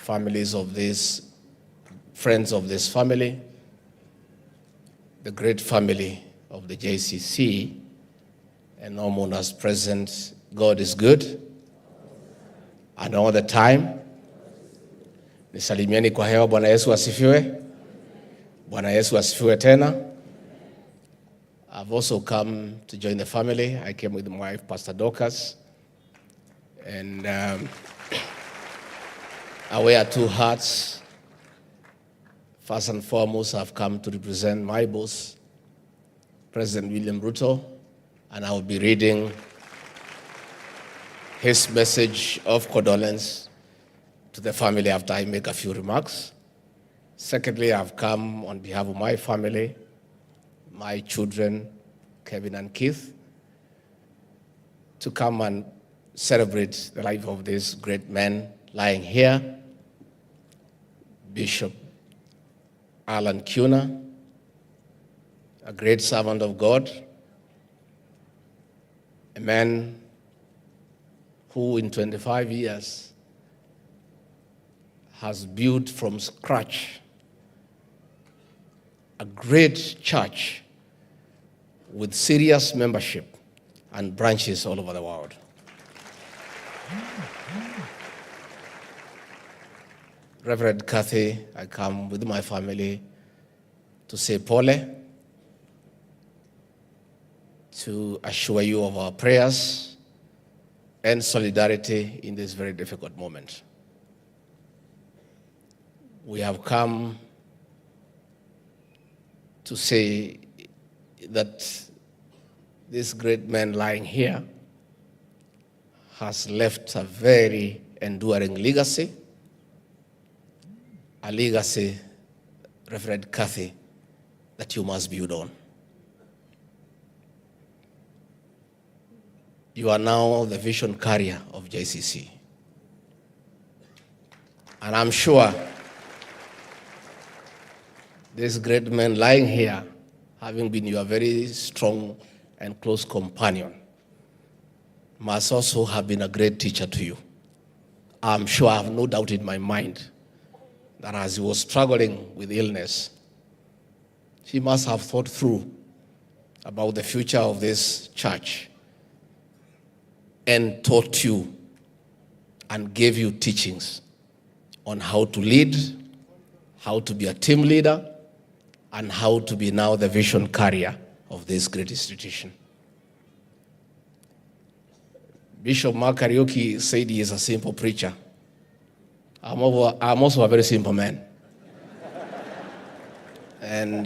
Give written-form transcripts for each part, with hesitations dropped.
families of these, friends of this family, the great family of the JCC, and all mourners present. God is good, and all the time. Nisalimieni kwa hewa. Bwana Yesu asifiwe. Bwana Yesu asifiwe tena. I've also come to join the family. I came with my wife, Pastor Dorcas, and I wear two hats. First and foremost, I've come to represent my boss, President William Ruto, and I will be reading his message of condolence to the family after I make a few remarks. Secondly, I've come on behalf of my family, my children, Kevin and Keith, to come and celebrate the life of this great man lying here, Bishop Allan Kiuna'S, a great servant of God, a man who in 25 years has built from scratch a great church with serious membership and branches all over the world. Reverend Kathy, I come with my family to say pole, to assure you of our prayers and solidarity in this very difficult moment. We have come to say that this great man lying here has left a very enduring legacy, a legacy, Reverend Kathy, that you must build on. You are now the vision carrier of JCC. And I'm sure this great man lying here, having been your very strong and close companion, must also have been a great teacher to you. I'm sure, I have no doubt in my mind that as he was struggling with illness, he must have thought through about the future of this church and taught you and gave you teachings on how to lead, how to be a team leader, and how to be now the vision carrier of this great institution. Bishop Mark Kariuki said he is a simple preacher. I'm also a very simple man. And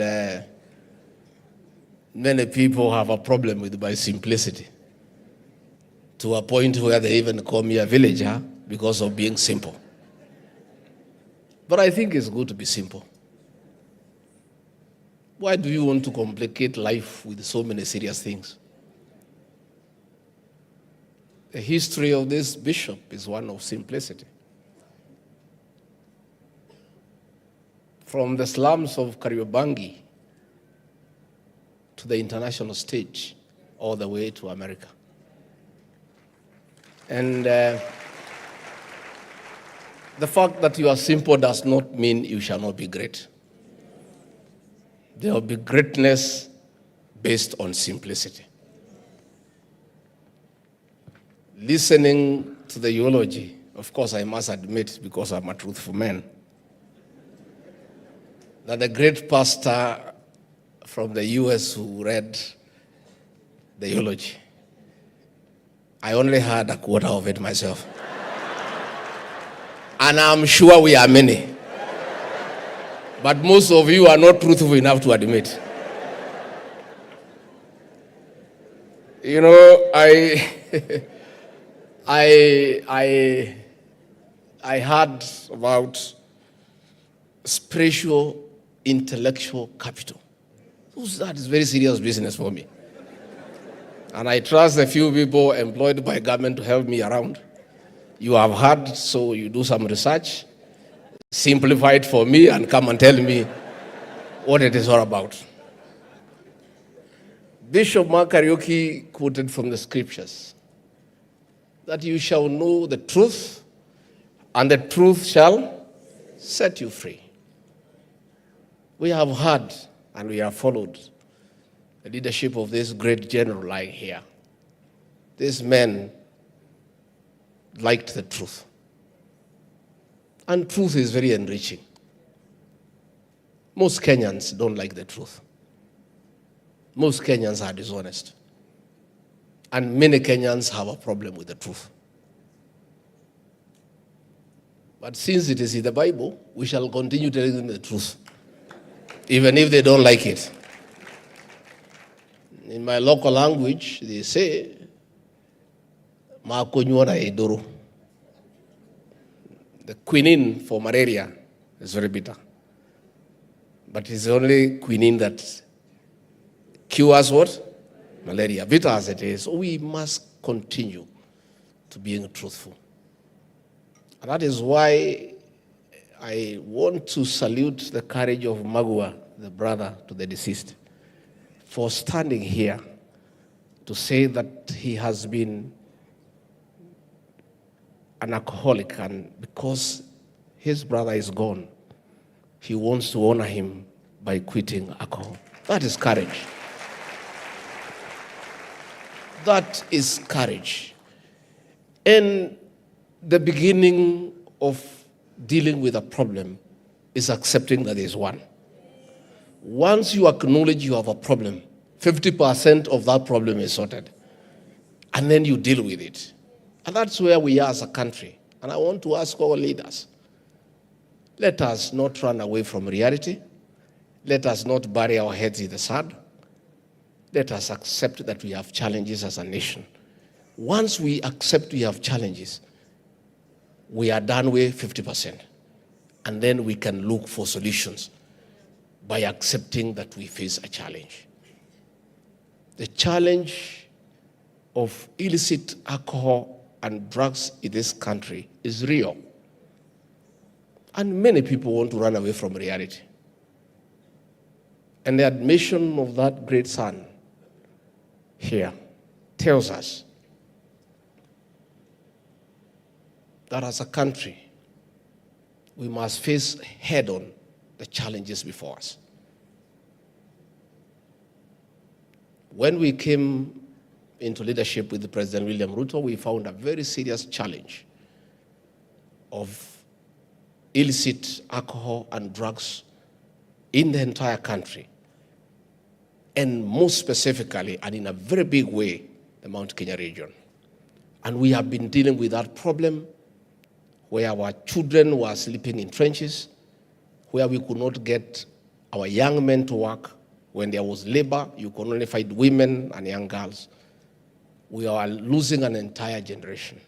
many people have a problem with my simplicity, to a point where they even call me a villager because of being simple. But I think it's good to be simple. Why do you want to complicate life with so many serious things? The history of this bishop is one of simplicity. From the slums of Kariobangi to the international stage, all the way to America. And the fact that you are simple does not mean you shall not be great. There will be greatness based on simplicity. Listening to the eulogy, of course I must admit, because I'm a truthful man, that the great pastor from the US who read the eulogy, I only heard a quarter of it myself. And I'm sure we are many. But most of you are not truthful enough to admit. You know, I heard about spiritual, intellectual capital. That is very serious business for me. And I trust a few people employed by government to help me around. You have heard, so you do some research, simplify it for me, and come and tell me what it is all about. Bishop Mark Kariuki quoted from the scriptures that you shall know the truth, and the truth shall set you free. We have heard and we have followed the leadership of this great general lying here. This man liked the truth. And truth is very enriching. Most Kenyans don't like the truth. Most Kenyans are dishonest. And many Kenyans have a problem with the truth. But since it is in the Bible, we shall continue telling them the truth, even if they don't like it. In my local language, they say, "Makonyora edoro." The quinine for malaria is very bitter. But it's only quinine that cures what? Malaria. Bitter as it is, we must continue to being truthful. And that is why I want to salute the courage of Magua, the brother to the deceased, for standing here to say that he has been an alcoholic, and because his brother is gone, he wants to honor him by quitting alcohol. That is courage. That is courage. And the beginning of dealing with a problem is accepting that there is one. Once you acknowledge you have a problem, 50% of that problem is sorted. And then you deal with it. And that's where we are as a country. And I want to ask our leaders, let us not run away from reality. Let us not bury our heads in the sand. Let us accept that we have challenges as a nation. Once we accept we have challenges, we are done with 50%. And then we can look for solutions by accepting that we face a challenge. The challenge of illicit alcohol and drugs in this country is real. And many people want to run away from reality. And the admission of that great son here tells us that as a country, we must face head-on the challenges before us. When we came into leadership with President William Ruto, we found a very serious challenge of illicit alcohol and drugs in the entire country, and most specifically, and in a very big way, the Mount Kenya region. And we have been dealing with that problem where our children were sleeping in trenches, where we could not get our young men to work. When there was labor, you could only find women and young girls. We are losing an entire generation.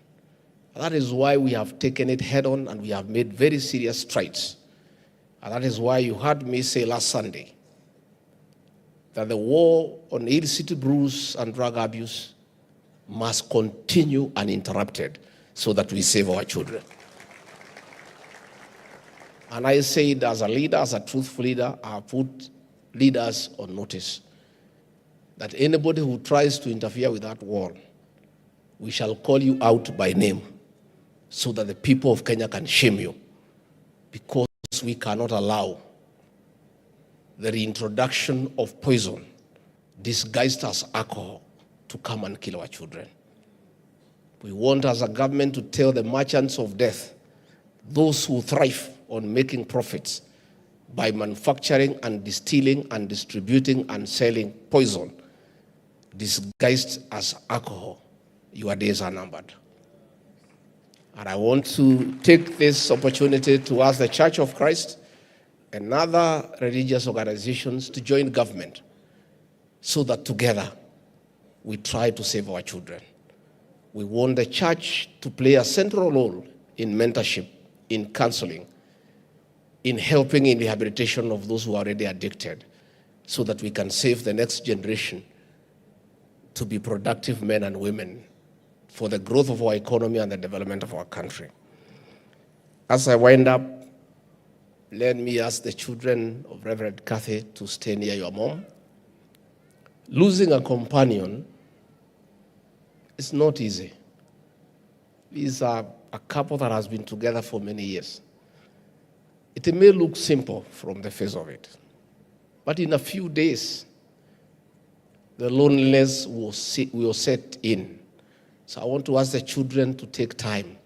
That is why we have taken it head on and we have made very serious strides. And that is why you heard me say last Sunday that the war on illicit brews and drug abuse must continue uninterrupted so that we save our children. And I said, as a leader, as a truthful leader, I put leaders on notice that anybody who tries to interfere with that war, we shall call you out by name so that the people of Kenya can shame you, because we cannot allow the reintroduction of poison disguised as alcohol to come and kill our children. We want as a government to tell the merchants of death, those who thrive on making profits by manufacturing and distilling and distributing and selling poison disguised as alcohol, your days are numbered. And I want to take this opportunity to ask the Church of Christ and other religious organizations to join government so that together we try to save our children. We want the church to play a central role in mentorship, in counseling, in helping in rehabilitation of those who are already addicted, so that we can save the next generation to be productive men and women for the growth of our economy and the development of our country. As I wind up, let me ask the children of Reverend Kathy to stay near your mom. Losing a companion is not easy. These are a couple that has been together for many years. It may look simple from the face of it, but in a few days, the loneliness will set in. So I want to ask the children to take time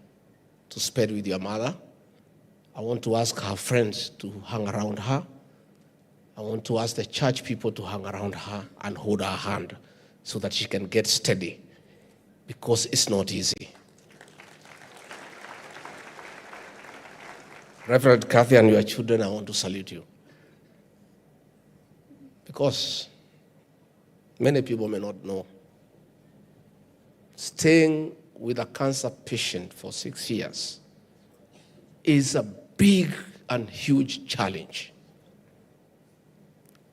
to spend with your mother. I want to ask her friends to hang around her. I want to ask the church people to hang around her and hold her hand so that she can get steady, because it's not easy. Reverend Kathy and your children, I want to salute you, because many people may not know. Staying with a cancer patient for 6 years is a big and huge challenge.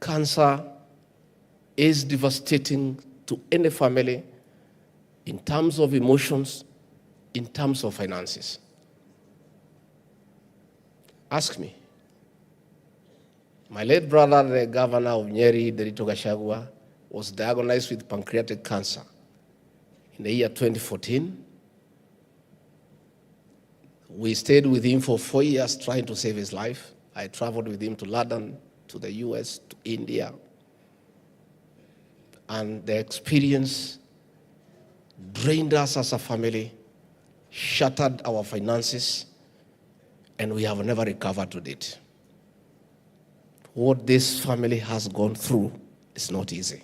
Cancer is devastating to any family in terms of emotions, in terms of finances. Ask me. My late brother, the governor of Nyeri, Derito Gachagua'S, was diagnosed with pancreatic cancer in the year 2014. We stayed with him for 4 years trying to save his life. I traveled with him to London, to the US, to India. And the experience drained us as a family, shattered our finances, and we have never recovered to date. What this family has gone through is not easy.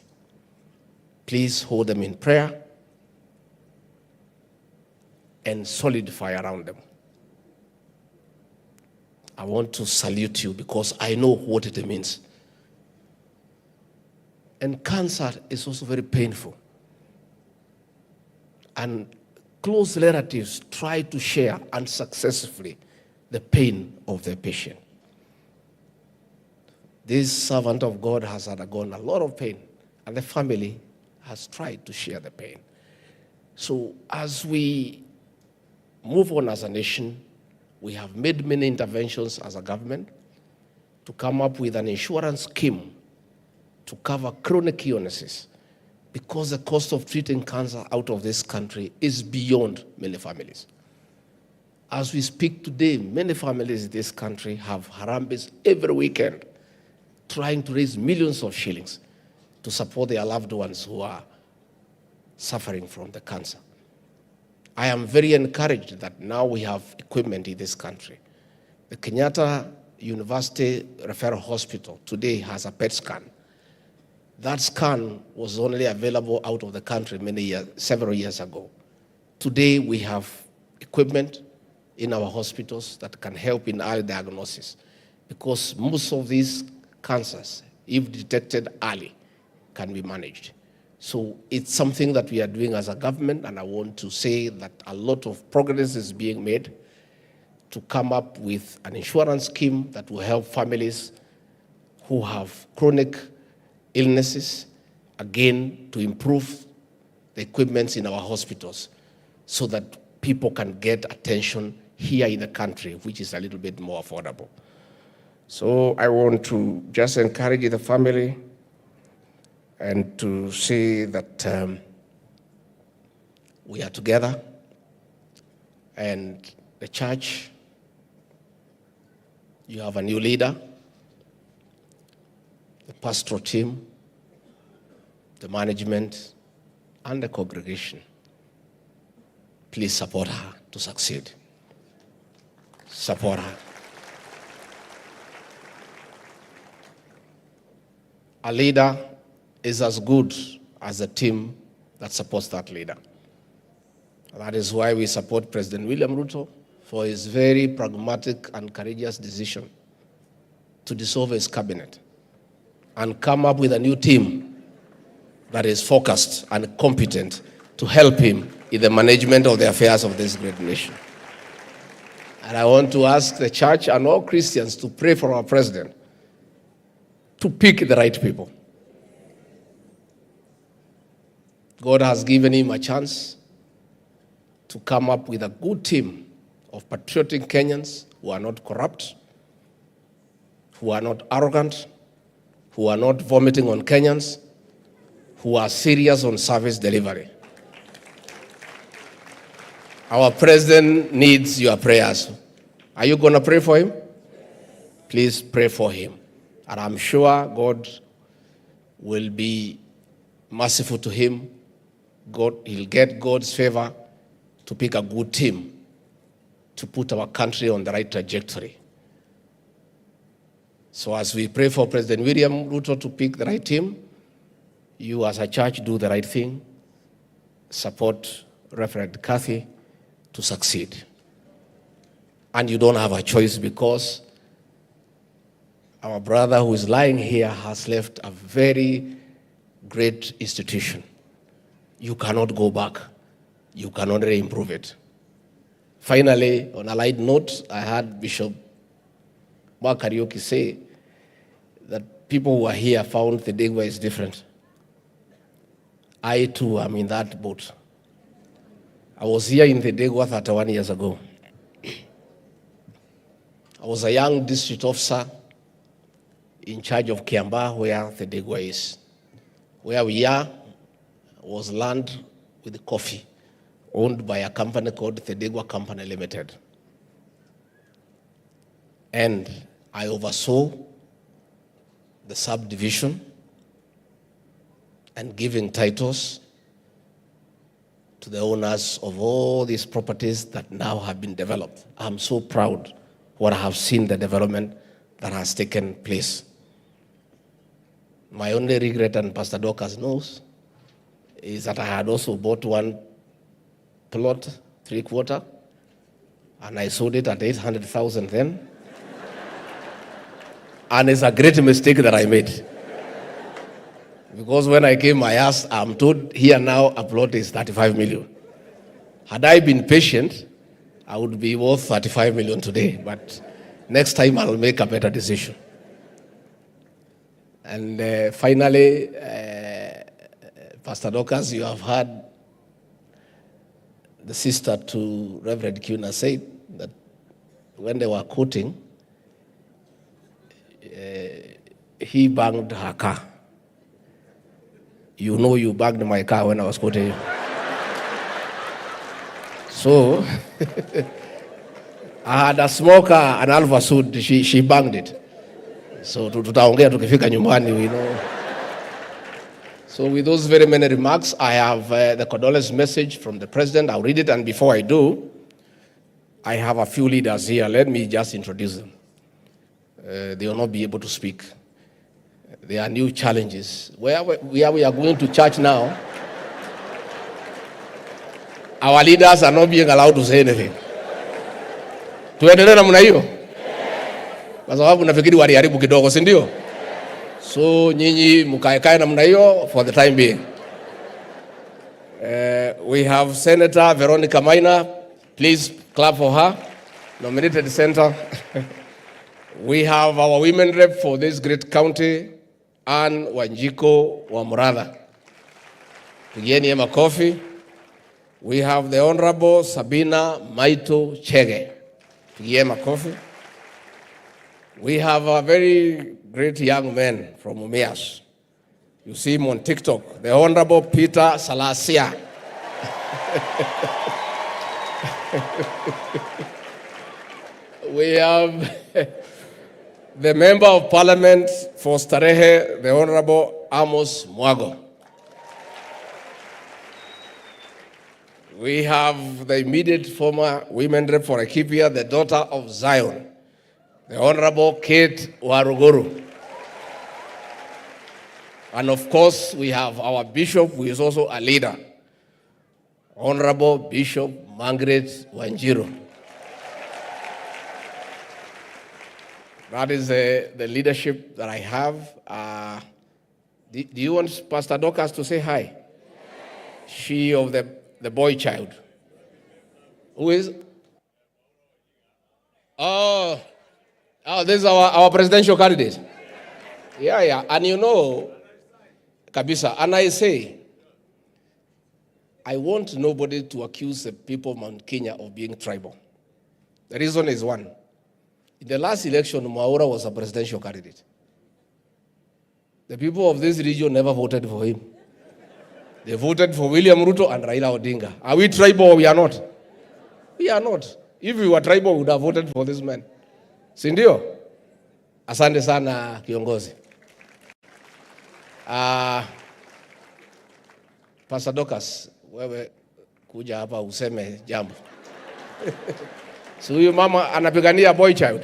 Please hold them in prayer and solidify around them. I want to salute you because I know what it means. And cancer is also very painful. And close relatives try to share unsuccessfully the pain of the patient. This servant of God has undergone a lot of pain, and the family has tried to share the pain. So as we move on as a nation, we have made many interventions as a government to come up with an insurance scheme to cover chronic illnesses, because the cost of treating cancer out of this country is beyond many families. As we speak today, many families in this country have harambes every weekend trying to raise millions of shillings to support their loved ones who are suffering from the cancer. I am very encouraged that now we have equipment in this country. The Kenyatta University Referral Hospital today has a PET scan. That scan was only available out of the country several years ago. Today we have equipment in our hospitals that can help in early diagnosis, because most of these cancers, if detected early, can be managed. So it's something that we are doing as a government, and I want to say that a lot of progress is being made to come up with an insurance scheme that will help families who have chronic illnesses, again, to improve the equipment in our hospitals so that people can get attention here in the country, which is a little bit more affordable. So I want to just encourage the family and to say that we are together, and the church, you have a new leader, the pastoral team, the management, and the congregation. Please support her to succeed. Support her. A leader is as good as a team that supports that leader. That is why we support President William Ruto for his very pragmatic and courageous decision to dissolve his cabinet and come up with a new team that is focused and competent to help him in the management of the affairs of this great nation. And I want to ask the church and all Christians to pray for our president to pick the right people. God has given him a chance to come up with a good team of patriotic Kenyans who are not corrupt, who are not arrogant, who are not vomiting on Kenyans, who are serious on service delivery. Our president needs your prayers. Are you going to pray for him? Please pray for him. And I'm sure God will be merciful to him. He'll get God's favor to pick a good team to put our country on the right trajectory. So as we pray for President William Ruto to pick the right team, you as a church do the right thing. Support Reverend Kathy to succeed. And you don't have a choice, because our brother who is lying here has left a very great institution. You cannot go back. You can only improve it. Finally, on a light note, I heard Bishop Karaoke say that people who are here found the Gachagua'S different. I too am in that boat. I was here in the Gachagua'S 31 years ago. I was a young district officer in charge of Kiambaa, where the Gachagua'S is. Where we are was land with coffee, owned by a company called the Gachagua'S Company Limited. And I oversaw the subdivision and giving titles to the owners of all these properties that now have been developed. I'm so proud what I have seen, the development that has taken place. My only regret, and Pastor Dorcas knows, is that I had also bought one plot, 3/4, and I sold it at 800,000 then. And it's a great mistake that I made. Because when I came, I asked, I'm told here now a plot is 35 million. Had I been patient, I would be worth 35 million today. But next time I'll make a better decision. And finally, Pastor Dorcas, you have heard the sister to Reverend Kiuna'S say that when they were quoting, he banged her car. You know you banged my car when I was quoting you. So, I had a smoker, an Alpha suit, she banged it. So, tutaongea tukifika nyumbani, we know. So, with those very many remarks, I have the condolence message from the President. I'll read it, and before I do, I have a few leaders here. Let me just introduce them. They will not be able to speak. There are new challenges. Where we are going to church now, our leaders are not being allowed to say anything. Tuendelee namna hiyo? Kwa sababu nafikiri waliharibu kidogo, si ndio? So nyinyi mkae namna hiyo for the time being. We have Senator Veronica Maina. Please clap for her. Nominated Senator. We have our women rep for this great county, Anne Wanjiko Wamurada. Pigieni makofi. We have the Honorable Sabina Maito Chege. Pigieni makofi. We have a very great young man from MATIANG'I. You see him on TikTok, the Honorable Peter Salasia. We have the Member of Parliament for Starehe, the Honorable Amos Mwago. We have the immediate former women rep for Laikipia, the daughter of Zion, the Honorable Kate Waruguru. And of course, we have our bishop, who is also a leader, Honorable Bishop Margaret Wanjiru. That is the leadership that I have. Do you want Pastor Dorcas to say hi? Yes. She of the boy child. Who is? Oh, this is our presidential candidate. Yeah. And you know, Kabisa, and I say, I want nobody to accuse the people of Mount Kenya of being tribal. The reason is one. In the last election, Mwaura was a presidential candidate. The people of this region never voted for him. They voted for William Ruto and Raila Odinga. Are we tribal or we are not? We are not. If we were tribal, we would have voted for this man. Sindio? Asante sana kiongozi. Pastor Dorcas, wewe kuja hapa useme jambo. Si huyu mama anapigania boy child.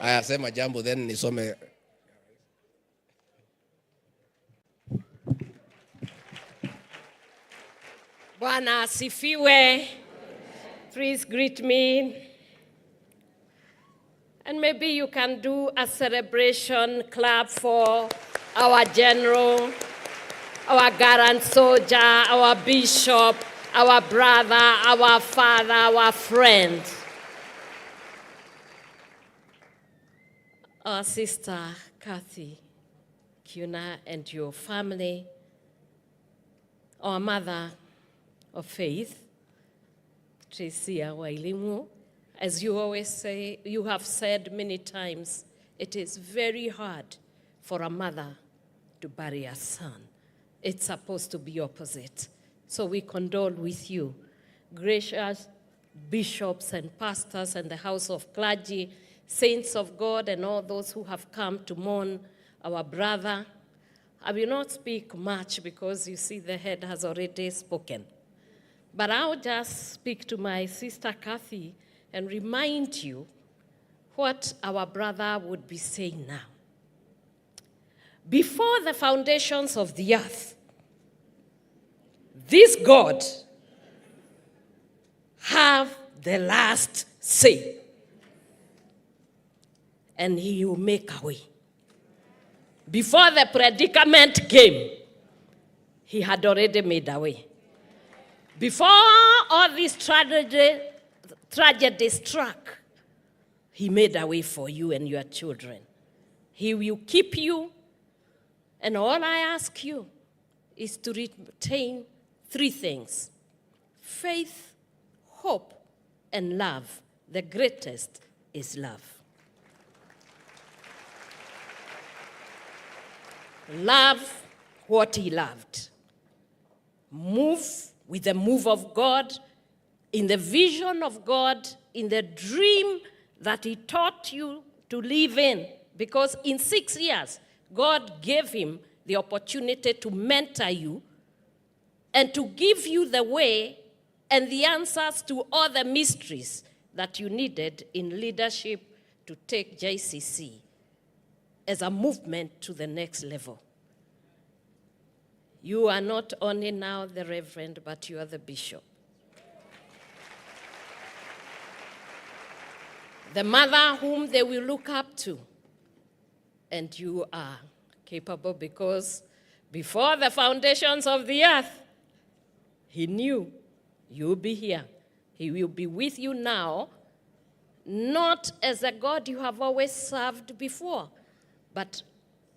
Aya, sema jambo then nisome. Bwana asifiwe. Please greet me. And maybe you can do a celebration clap for our general, our gallant soldier, our bishop, our brother, our father, our friend. Our sister, Kathy, Kiuna'S, and your family, our mother of faith, Tracia Wailimu. As you always say, you have said many times, it is very hard for a mother to bury a son. It's supposed to be opposite. So we condole with you. Gracious bishops and pastors and the house of clergy, saints of God, and all those who have come to mourn our brother. I will not speak much because you see the head has already spoken. But I'll just speak to my sister Kathy and remind you what our brother would be saying now. Before the foundations of the earth, this God have the last say. And he will make a way. Before the predicament came, he had already made a way. Before all this tragedy struck, he made a way for you and your children. He will keep you, and all I ask you is to retain three things: faith, hope, and love. The greatest is love. Love what he loved. Move with the move of God, in the vision of God, in the dream that he taught you to live in. Because in 6 years, God gave him the opportunity to mentor you and to give you the way and the answers to all the mysteries that you needed in leadership to take JCC as a movement to the next level. You are not only now the reverend, but you are the bishop. The mother whom they will look up to. And you are capable because before the foundations of the earth, he knew you'll be here. He will be with you now, not as a God you have always served before, but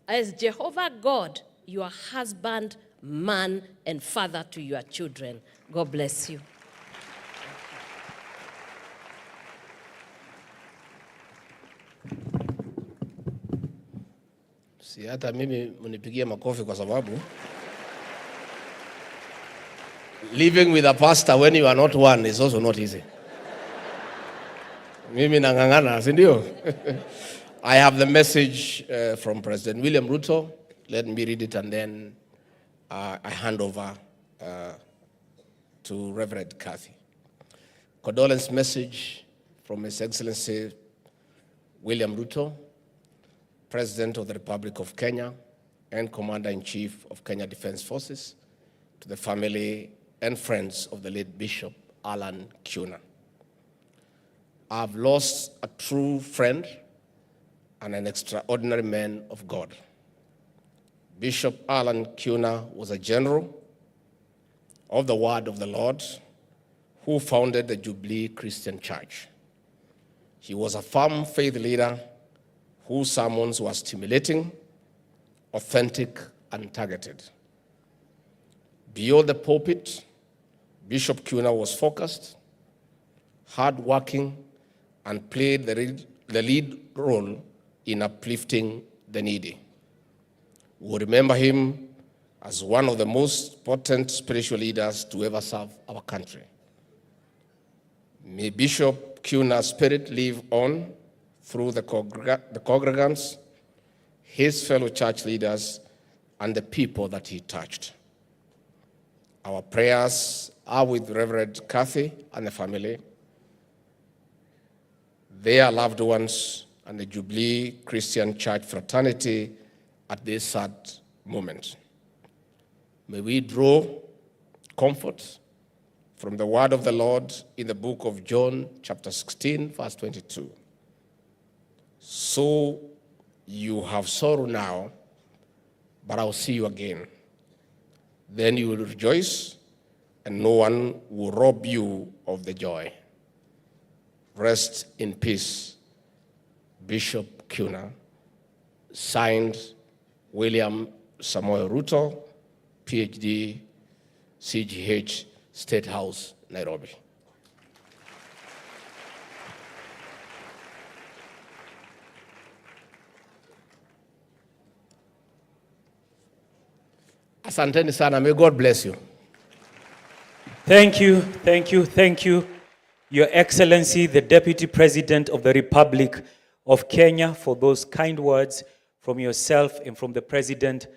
as Jehovah God, your husband, man, and father to your children. God bless you. Si hata mimi mnipigie makofi kwa sababu living with a pastor when you are not one is also not easy. Mimi nangangana, si ndio? I have the message from President William Ruto. Let me read it and then I hand over to Reverend Kathy. Condolence message from His Excellency William Ruto, President of the Republic of Kenya and Commander-in-Chief of Kenya Defense Forces, to the family and friends of the late Bishop Allan Kiuna'S. I've lost a true friend and an extraordinary man of God. Bishop Allan Kiuna'S was a general of the Word of the Lord who founded the Jubilee Christian Church. He was a firm faith leader whose sermons were stimulating, authentic, and targeted. Beyond the pulpit, Bishop Kiuna'S was focused, hardworking, and played the lead role in uplifting the needy. We remember him as one of the most potent spiritual leaders to ever serve our country. May Bishop Kiuna'S' spirit live on through the congregants, his fellow church leaders, and the people that he touched. Our prayers are with Reverend Kathy and the family, their loved ones, and the Jubilee Christian Church fraternity at this sad moment. May we draw comfort from the word of the Lord in the book of John, chapter 16, verse 22. So you have sorrow now, but I'll see you again. Then you will rejoice, and no one will rob you of the joy. Rest in peace, Bishop Kiuna. Signed, William Samoei Ruto, PhD, CGH, State House, Nairobi. Asanteni sana. May God bless you. Thank you, thank you, thank you, Your Excellency, the Deputy President of the Republic of Kenya, for those kind words from yourself and from the President